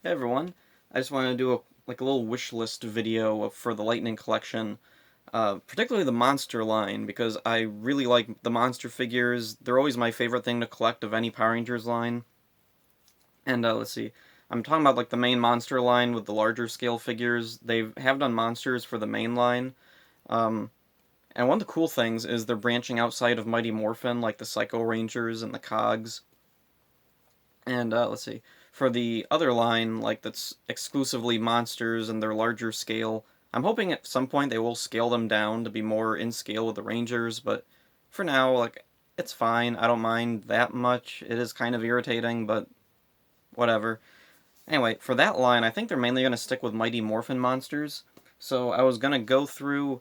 Hey everyone, I just wanted to do a little wish list video for the Lightning Collection, particularly the Monster line, because I really like the Monster figures. They're always my favorite thing to collect of any Power Rangers line. And let's see, I'm talking about like the main Monster line with the larger scale figures. They have done Monsters for the main line. Um, and one of the cool things is they're branching outside of Mighty Morphin, like the Psycho Rangers and the Cogs. And let's see, for the other line, like that's exclusively monsters and their larger scale, I'm hoping at some point they will scale them down to be more in scale with the Rangers, but for now, like, it's fine. I don't mind that much. It is kind of irritating, but whatever. Anyway, for that line, I think they're mainly going to stick with Mighty Morphin monsters. So I was going to go through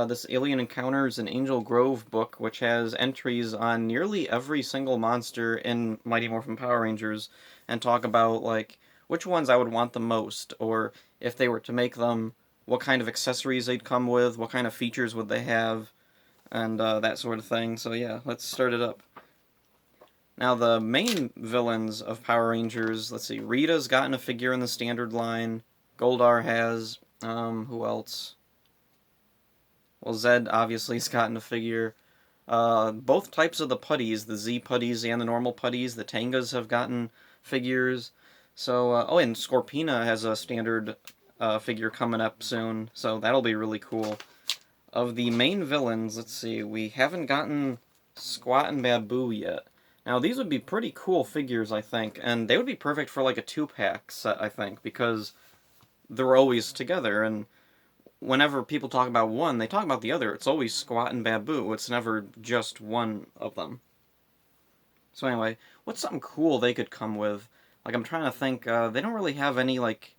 this Alien Encounters in Angel Grove book, which has entries on nearly every single monster in Mighty Morphin Power Rangers, and talk about, like, which ones I would want the most, or if they were to make them, what kind of accessories they'd come with, what kind of features would they have, and that sort of thing. So yeah, let's start it up. Now, the main villains of Power Rangers, let's see, Rita's gotten a figure in the standard line. Goldar has. Who else? Well, Zed obviously has gotten a figure. Both types of the putties, the Z putties and the normal putties, the Tangas have gotten figures. So, oh, and Scorpina has a standard figure coming up soon, so that'll be really cool. Of the main villains, let's see, we haven't gotten Squat and Babu yet. Now, these would be pretty cool figures, I think, and they would be perfect for like a two-pack set, I think, because they're always together, and whenever people talk about one, they talk about the other. It's always Squat and Babu. It's never just one of them. So anyway, what's something cool they could come with? Like, I'm trying to think, they don't really have any, like,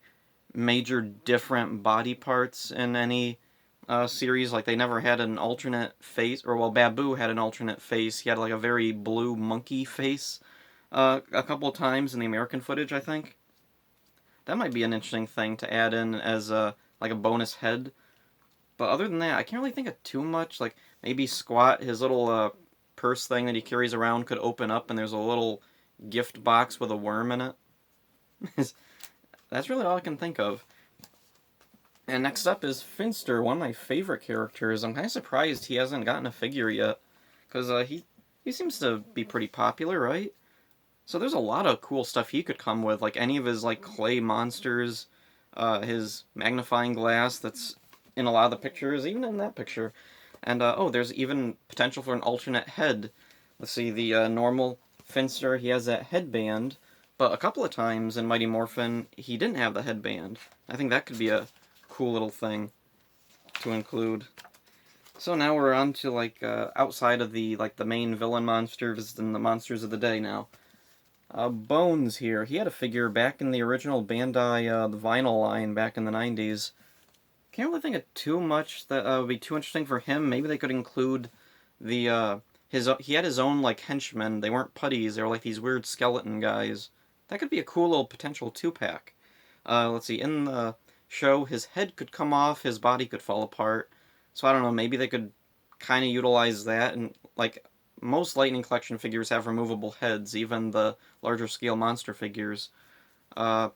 major different body parts in any series. Like, they never had an alternate face, or, well, Babu had an alternate face. He had, like, a very blue monkey face a couple of times in the American footage, I think. That might be an interesting thing to add in as like a bonus head. But other than that, I can't really think of too much. Like, maybe Squat, his little purse thing that he carries around could open up and there's a little gift box with a worm in it. That's really all I can think of. And next up is Finster, one of my favorite characters. I'm kind of surprised he hasn't gotten a figure yet. Because he seems to be pretty popular, right? So there's a lot of cool stuff he could come with, like any of his like clay monsters, his magnifying glass that's in a lot of the pictures, even in that picture. And oh, there's even potential for an alternate head. Let's see, the normal Finster, he has that headband, but a couple of times in Mighty Morphin, he didn't have the headband. I think that could be a cool little thing to include. So now we're on to like outside of the like the main villain monsters and the monsters of the day now. Bones here. He had a figure back in the original Bandai, the vinyl line back in the 90s. Can't really think of too much that would be too interesting for him. Maybe they could include the, he had his own, like, henchmen. They weren't putties, they were like these weird skeleton guys. That could be a cool little potential two-pack. Let's see, in the show, his head could come off, his body could fall apart. So I don't know, maybe they could kind of utilize that and, like, most Lightning Collection figures have removable heads, even the larger scale monster figures. Uh,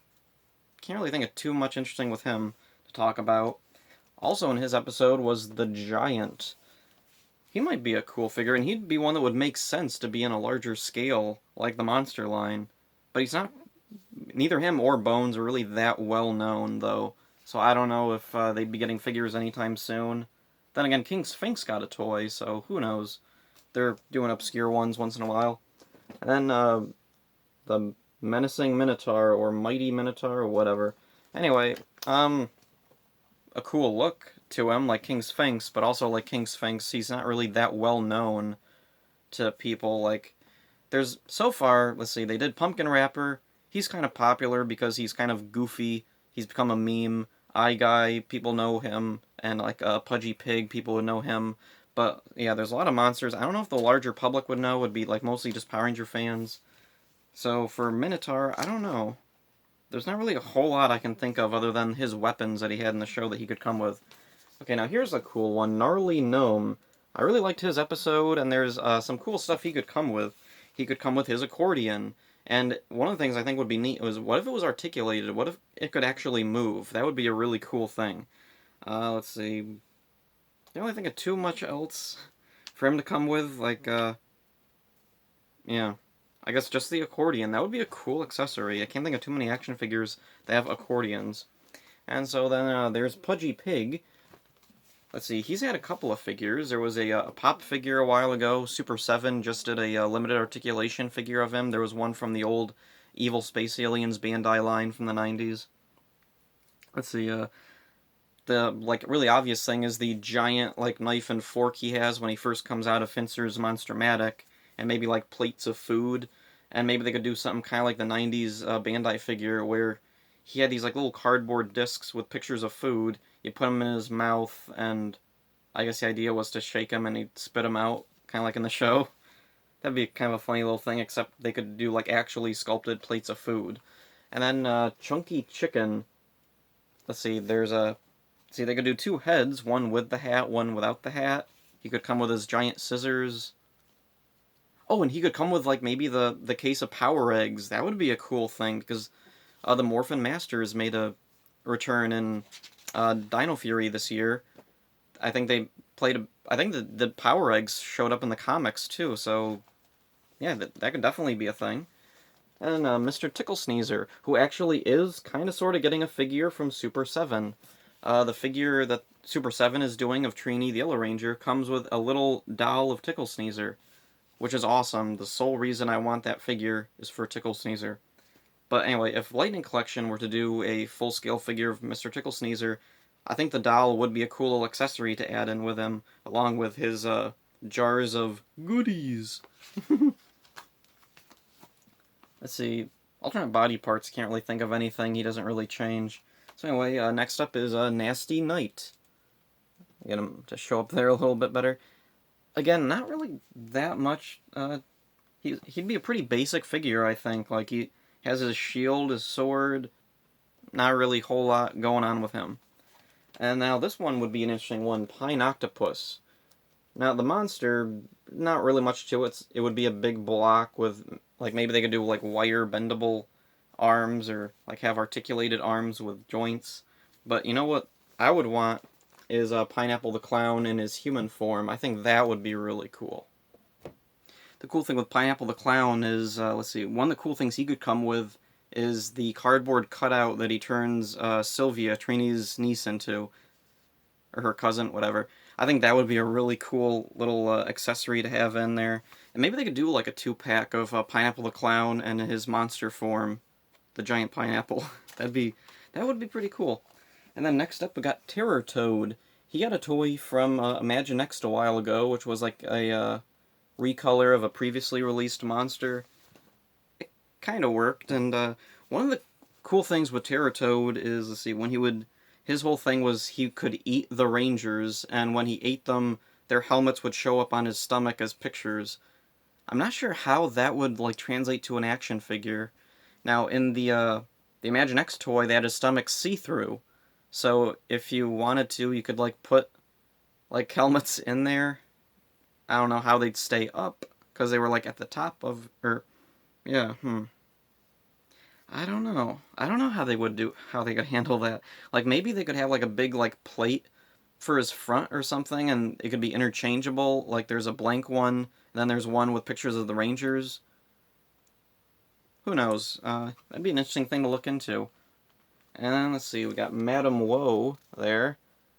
can't really think of too much interesting with him to talk about. Also in his episode was the Giant. He might be a cool figure, and he'd be one that would make sense to be in a larger scale, like the monster line. But he's not. Neither him or Bones are really that well known, though. So I don't know if they'd be getting figures anytime soon. Then again, King Sphinx got a toy, so who knows? They're doing obscure ones once in a while. And then the Menacing Minotaur, or Mighty Minotaur, or whatever. Anyway, a cool look to him, like King Sphinx, but also like King Sphinx, he's not really that well known to people. Like, there's, so far, let's see, they did Pumpkin Rapper. He's kind of popular because he's kind of goofy. He's become a meme. Eye Guy, people know him. And like Pudgy Pig, people would know him. But yeah, there's a lot of monsters. I don't know if the larger public would know. Would be like mostly just Power Ranger fans. So for Minotaur, I don't know. There's not really a whole lot I can think of other than his weapons that he had in the show that he could come with. Okay, now here's a cool one. Gnarly Gnome. I really liked his episode, and there's some cool stuff he could come with. He could come with his accordion. And one of the things I think would be neat was, what if it was articulated? What if it could actually move? That would be a really cool thing. Let's see. Can't really think of too much else for him to come with. Like, yeah. I guess just the accordion. That would be a cool accessory. I can't think of too many action figures that have accordions. And so then there's Pudgy Pig. Let's see, he's had a couple of figures. There was a pop figure a while ago. Super 7 just did a limited articulation figure of him. There was one from the old Evil Space Aliens Bandai line from the 90s. Let's see, the like really obvious thing is the giant like knife and fork he has when he first comes out of Finster's Monstermatic, and maybe like plates of food, and maybe they could do something kind of like the 90s Bandai figure where he had these like little cardboard discs with pictures of food. You put them in his mouth, and I guess the idea was to shake him and he'd spit them out, kind of like in the show. That'd be kind of a funny little thing, except they could do like actually sculpted plates of food. And then Chunky Chicken. Let's see, there's a see, they could do two heads, one with the hat, one without the hat. He could come with his giant scissors. Oh, and he could come with, like, maybe the case of power eggs. That would be a cool thing, because the Morphin Masters made a return in Dino Fury this year. I think they played a... I think the power eggs showed up in the comics, too, so... Yeah, that could definitely be a thing. And Mr. Tickle Sneezer, who actually is kind of sort of getting a figure from Super 7. The figure that Super 7 is doing of Trini the Yellow Ranger comes with a little doll of Tickle Sneezer, which is awesome. The sole reason I want that figure is for Tickle Sneezer. But anyway, if Lightning Collection were to do a full-scale figure of Mr. Tickle Sneezer, I think the doll would be a cool little accessory to add in with him, along with his jars of goodies. Let's see, alternate body parts, can't really think of anything, he doesn't really change. So anyway, next up is Nasty Knight. Get him to show up there a little bit better. Again, not really that much. He'd be a pretty basic figure, I think. Like, he has his shield, his sword, not really a whole lot going on with him. And now this one would be an interesting one, Pine Octopus. Now, the monster, not really much to it. It would be a big block with, like, maybe they could do, like, wire bendable arms, or, like, have articulated arms with joints. But you know what I would want is Pineapple the Clown in his human form. I think that would be really cool. The cool thing with Pineapple the Clown is, let's see, one of the cool things he could come with is the cardboard cutout that he turns Sylvia, Trini's niece, into, or her cousin, whatever. I think that would be a really cool little accessory to have in there. And maybe they could do like a 2-pack of Pineapple the Clown and his monster form, the giant pineapple. That would be pretty cool. And then next up we got Terror Toad. He got a toy from Imaginext a while ago, which was like a recolor of a previously released monster. It kind of worked, and one of the cool things with Terror Toad is, let's see, his whole thing was he could eat the Rangers, and when he ate them, their helmets would show up on his stomach as pictures. I'm not sure how that would like translate to an action figure. Now, in the Imaginext toy, they had his stomach see-through, so if you wanted to, you could like put like helmets in there. I don't know how they'd stay up, because they were like at the top of, or, yeah, I don't know. I don't know how they could handle that. Like, maybe they could have like a big like plate for his front or something, and it could be interchangeable. Like, there's a blank one, and then there's one with pictures of the Rangers. Who knows? That'd be an interesting thing to look into. And then, let's see, we got Madame Woe there,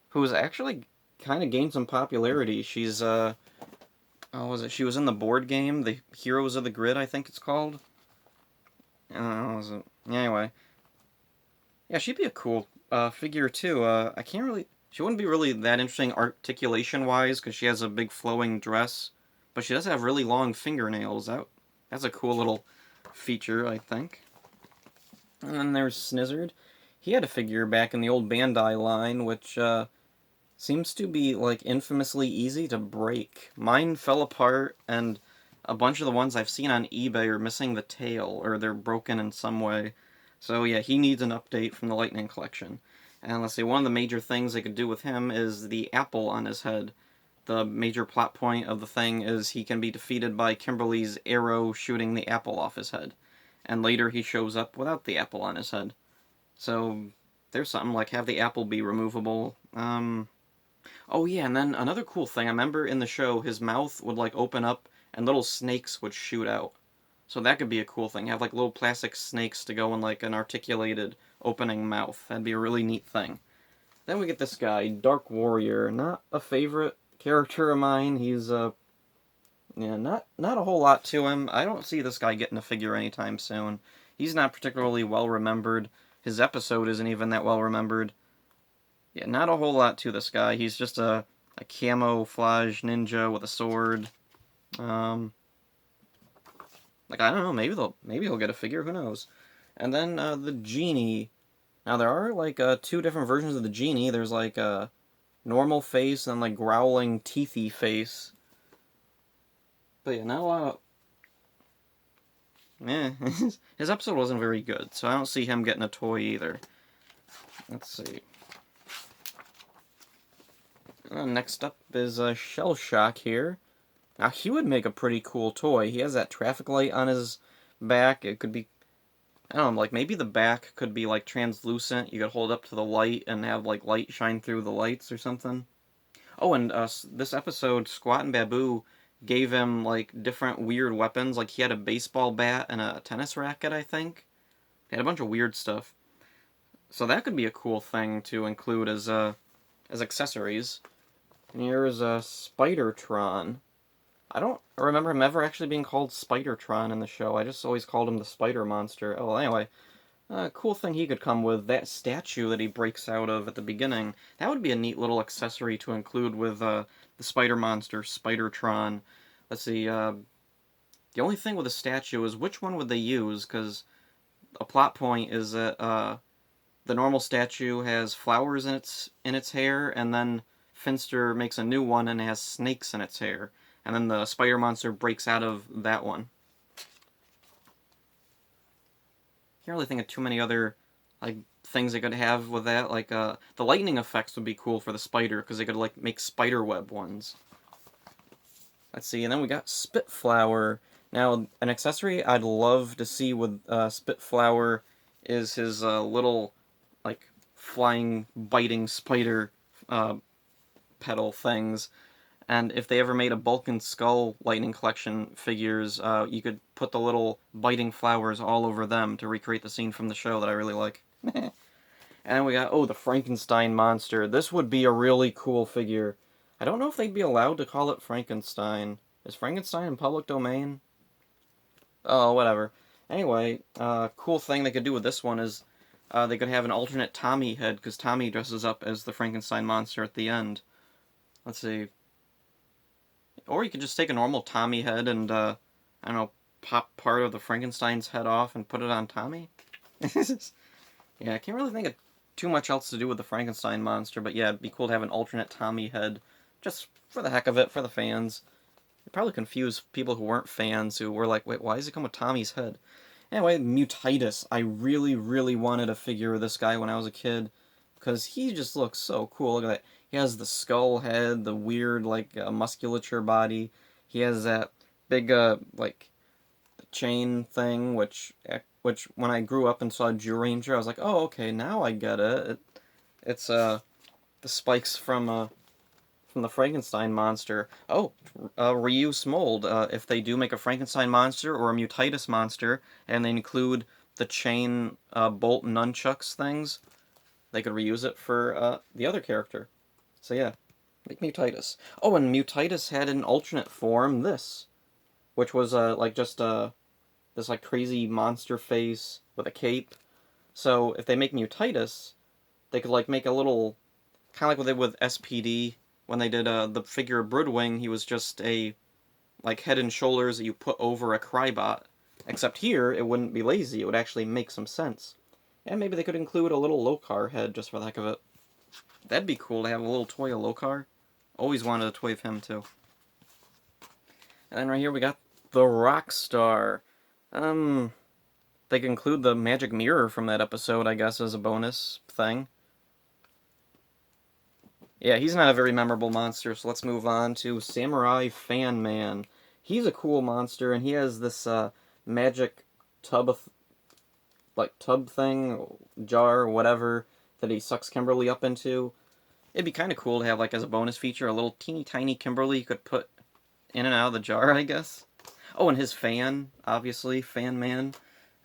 who's actually kind of gained some popularity. She's, oh, was it? She was in the board game, the Heroes of the Grid, I think it's called. I don't know, was it? Anyway. Yeah, she'd be a cool figure, too. I can't really... She wouldn't be really that interesting articulation-wise, because she has a big flowing dress. But she does have really long fingernails. That's a cool little feature, I think. And then there's Snizzard. He had a figure back in the old Bandai line, which seems to be like infamously easy to break. Mine fell apart, and a bunch of the ones I've seen on eBay are missing the tail, or they're broken in some way. So yeah, he needs an update from the Lightning Collection. And let's see, one of the major things they could do with him is the apple on his head. The major plot point of the thing is he can be defeated by Kimberly's arrow shooting the apple off his head. and later he shows up without the apple on his head. So there's something like have the apple be removable. Oh yeah, and then another cool thing, I remember in the show his mouth would like open up and little snakes would shoot out. So that could be a cool thing. Have like little plastic snakes to go in like an articulated opening mouth. That'd be a really neat thing. Then we get this guy, Dark Warrior. Not a favorite character of mine. He's yeah, not a whole lot to him. I don't see this guy getting a figure anytime soon. He's not particularly well remembered. His episode isn't even that well remembered. Yeah, not a whole lot to this guy. He's just a camouflage ninja with a sword. Like I don't know, maybe he'll get a figure. Who knows? And then the genie. Now there are like two different versions of the genie. There's like a normal face and like growling teethy face. But yeah, not a lot of... Eh, his episode wasn't very good, so I don't see him getting a toy either. Let's see. Next up is Shell Shock here. Now he would make a pretty cool toy. He has that traffic light on his back. It could be, I don't know, like maybe the back could be like translucent. You could hold up to the light and have like light shine through the lights or something. Oh, and this episode, Squat and Babu gave him like different weird weapons. Like he had a baseball bat and a tennis racket, I think. He had a bunch of weird stuff. So that could be a cool thing to include as accessories. And here's Spidertron. I don't remember him ever actually being called Spidertron in the show. I just always called him the Spider Monster. Oh, well, anyway. Cool thing he could come with, that statue that he breaks out of at the beginning. That would be a neat little accessory to include with the Spider Monster, Spidertron. Let's see, the only thing with the statue is which one would they use, because a plot point is that the normal statue has flowers in its hair, and then Finster makes a new one and it has snakes in its hair. And then the spider monster breaks out of that one. Can't really think of too many other like things they could have with that. Like the lightning effects would be cool for the spider because they could like make spider web ones. Let's see, and then we got Spitflower. Now, an accessory I'd love to see with Spitflower is his little like flying, biting spider petal things. And if they ever made a Bulk and Skull Lightning Collection figures, you could put the little biting flowers all over them to recreate the scene from the show that I really like. And we got, oh, the Frankenstein Monster. This would be a really cool figure. I don't know if they'd be allowed to call it Frankenstein. Is Frankenstein in public domain? Oh, whatever. Anyway, cool thing they could do with this one is they could have an alternate Tommy head, because Tommy dresses up as the Frankenstein Monster at the end. Let's see. Or you could just take a normal Tommy head and, I don't know, pop part of the Frankenstein's head off and put it on Tommy? Yeah, I can't really think of too much else to do with the Frankenstein monster, but yeah, it'd be cool to have an alternate Tommy head, just for the heck of it, for the fans. It'd probably confuse people who weren't fans, who were like, wait, why does it come with Tommy's head? Anyway, Mutitus. I really, really wanted a figure of this guy when I was a kid, because he just looks so cool. Look at that. He has the skull head, the weird, like, musculature body. He has that big, like, chain thing, which when I grew up and saw Jew Ranger, I was like, oh, okay, now I get it. It's, the spikes from the Frankenstein monster. Oh, reuse mold. If they do make a Frankenstein monster or a Mutitus monster, and they include the chain, bolt nunchucks things, they could reuse it for, the other character. So yeah, make Mutitus. Oh, and Mutitus had an alternate form, this, which was, like, just, this, like, crazy monster face with a cape. So, if they make Mutitus, they could, like, make a little, kind of like what they did with SPD, when they did, the figure of Broodwing, he was just a, like, head and shoulders that you put over a Crybot. Except here, it wouldn't be lazy, it would actually make some sense. And maybe they could include a little Lokar head, just for the heck of it. That'd be cool to have a little toy of Lokar. Always wanted a toy of him, too. And then right here we got the Rockstar. They could include the magic mirror from that episode, I guess, as a bonus thing. Yeah, he's not a very memorable monster, so let's move on to Samurai Fan Man. He's a cool monster, and he has this magic tub thing, jar, whatever, that he sucks Kimberly up into. It'd be kind of cool to have, like, as a bonus feature, a little teeny tiny Kimberly you could put in and out of the jar, I guess. Oh, and his fan, obviously, Fan Man.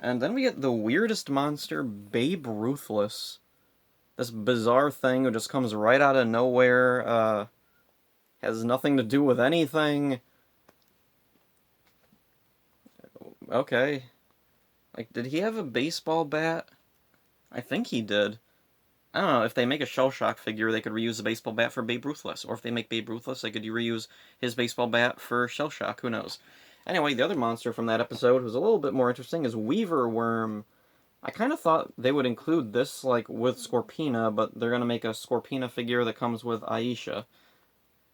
And then we get the weirdest monster, Babe Ruthless. This bizarre thing who just comes right out of nowhere, has nothing to do with anything. Okay. Like, did he have a baseball bat? I think he did. I don't know, if they make a Shell Shock figure, they could reuse the baseball bat for Babe Ruthless. Or if they make Babe Ruthless, they could reuse his baseball bat for Shell Shock. Who knows? Anyway, the other monster from that episode who's a little bit more interesting is Weaver Worm. I kind of thought they would include this, like, with Scorpina, but they're going to make a Scorpina figure that comes with Aisha.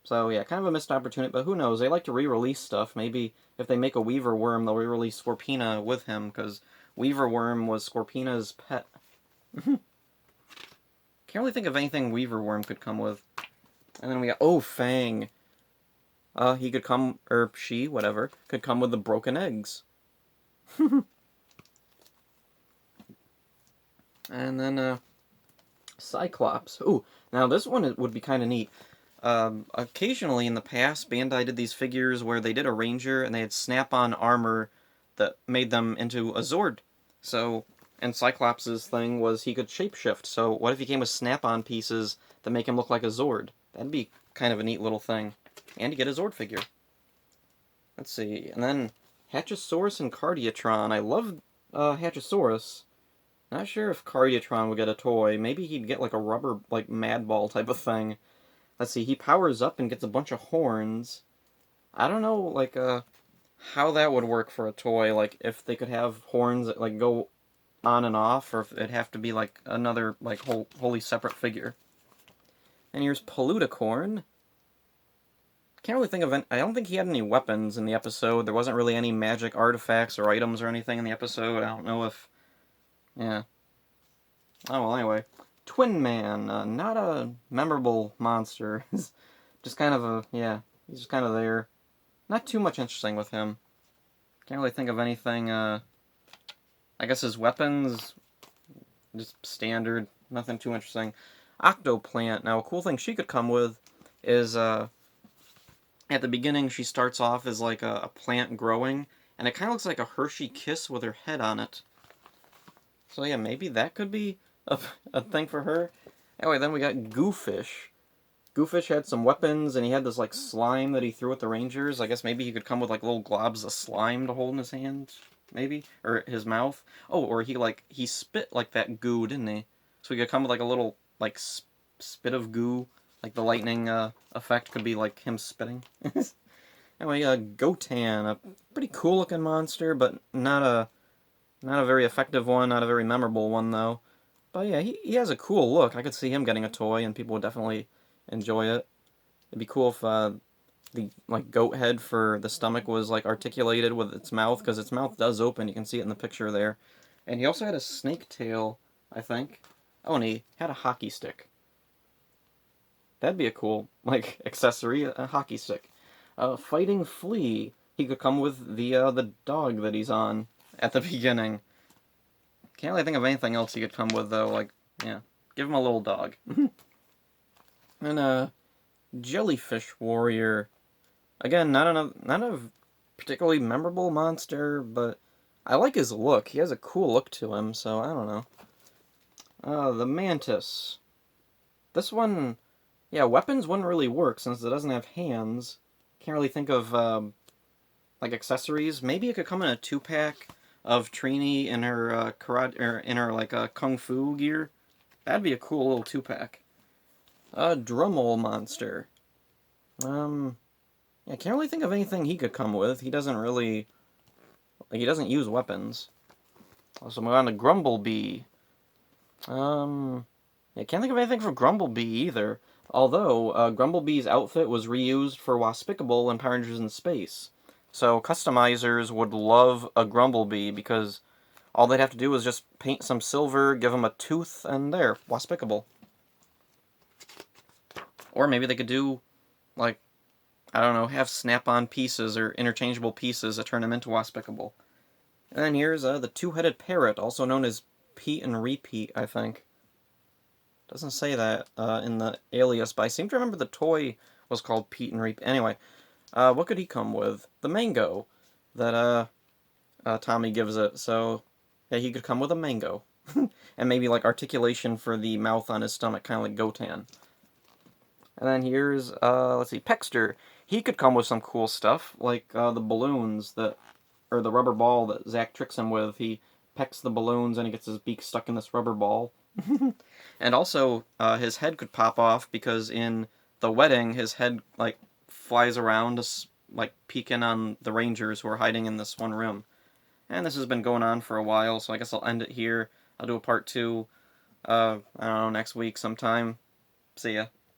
So, yeah, kind of a missed opportunity, but who knows? They like to re-release stuff. Maybe if they make a Weaver Worm, they'll re-release Scorpina with him, because Weaver Worm was Scorpina's pet. Can't really think of anything Weaver Worm could come with. And then we got, oh, Fang. He could come, or she, whatever, could come with the broken eggs. And then, Cyclops. Ooh, now this one would be kind of neat. Occasionally in the past, Bandai did these figures where they did a Ranger and they had snap-on armor that made them into a Zord. So, and Cyclops' thing was he could shapeshift, so what if he came with snap-on pieces that make him look like a Zord? That'd be kind of a neat little thing. And you get a Zord figure. Let's see, and then Hatchosaurus and Cardiatron. I love Hatchosaurus. Not sure if Cardiatron would get a toy. Maybe he'd get like a rubber, like, Madball type of thing. Let's see, he powers up and gets a bunch of horns. I don't know, like, how that would work for a toy. Like, if they could have horns that, like, go on and off, or if it'd have to be, like, another, like, wholly separate figure. And here's Paluticorn. Can't really think of any, I don't think he had any weapons in the episode. There wasn't really any magic artifacts or items or anything in the episode. I don't know if... Yeah. Oh, well, anyway. Twin Man. Not a memorable monster. Just kind of a... Yeah. He's just kind of there. Not too much interesting with him. Can't really think of anything, I guess his weapons... Just standard. Nothing too interesting. Octoplant. Now, a cool thing she could come with is, at the beginning, she starts off as, like, a plant growing, and it kind of looks like a Hershey Kiss with her head on it. So, yeah, maybe that could be a thing for her. Anyway, then we got Goo Fish. Goo Fish had some weapons, and he had this, like, slime that he threw at the Rangers. I guess maybe he could come with, like, little globs of slime to hold in his hand, maybe? Or his mouth. Oh, or he spit, like, that goo, didn't he? So he could come with, like, a little, like, spit of goo. Like, the lightning, effect could be, like, him spitting. Anyway, Gotan, a pretty cool-looking monster, but not a very effective one, not a very memorable one, though. But yeah, he has a cool look. I could see him getting a toy, and people would definitely enjoy it. It'd be cool if the, like, goat head for the stomach was, like, articulated with its mouth, because its mouth does open. You can see it in the picture there. And he also had a snake tail, I think. Oh, and he had a hockey stick. That'd be a cool, like, accessory, a hockey stick. Fighting Flea. He could come with the dog that he's on at the beginning. Can't really think of anything else he could come with, though. Like, yeah, give him a little dog. And, Jellyfish Warrior. Again, not a particularly memorable monster, but I like his look. He has a cool look to him, so I don't know. The Mantis. This one, yeah, weapons wouldn't really work since it doesn't have hands. Can't really think of, like, accessories. Maybe it could come in a 2-pack of Trini in her, karate, or in her, like, kung fu gear. That'd be a cool little 2-pack. Drummel Monster. Yeah, can't really think of anything he could come with. He doesn't really, like, he doesn't use weapons. Also, move on to Grumblebee. Yeah, can't think of anything for Grumblebee either. Although, Grumblebee's outfit was reused for Waspicable in Power Rangers in Space. So, customizers would love a Grumblebee because all they'd have to do is just paint some silver, give him a tooth, and there, Waspicable. Or maybe they could do, like, I don't know, have snap-on pieces or interchangeable pieces that turn him into Waspicable. And then here's the two-headed parrot, also known as Pete and Repeat, I think. Doesn't say that in the alias, but I seem to remember the toy was called Pete and Repeat. Anyway, what could he come with? The mango that Tommy gives it. So yeah, he could come with a mango, and maybe like articulation for the mouth on his stomach, kind of like Gotan. And then here's let's see, Pexter. He could come with some cool stuff like the balloons that, or the rubber ball that Zack tricks him with. He pecks the balloons and he gets his beak stuck in this rubber ball. And also, his head could pop off because in the wedding, his head like flies around, like peeking on the Rangers who are hiding in this one room. And this has been going on for a while, so I guess I'll end it here. I'll do a part 2, I don't know, next week sometime. See ya.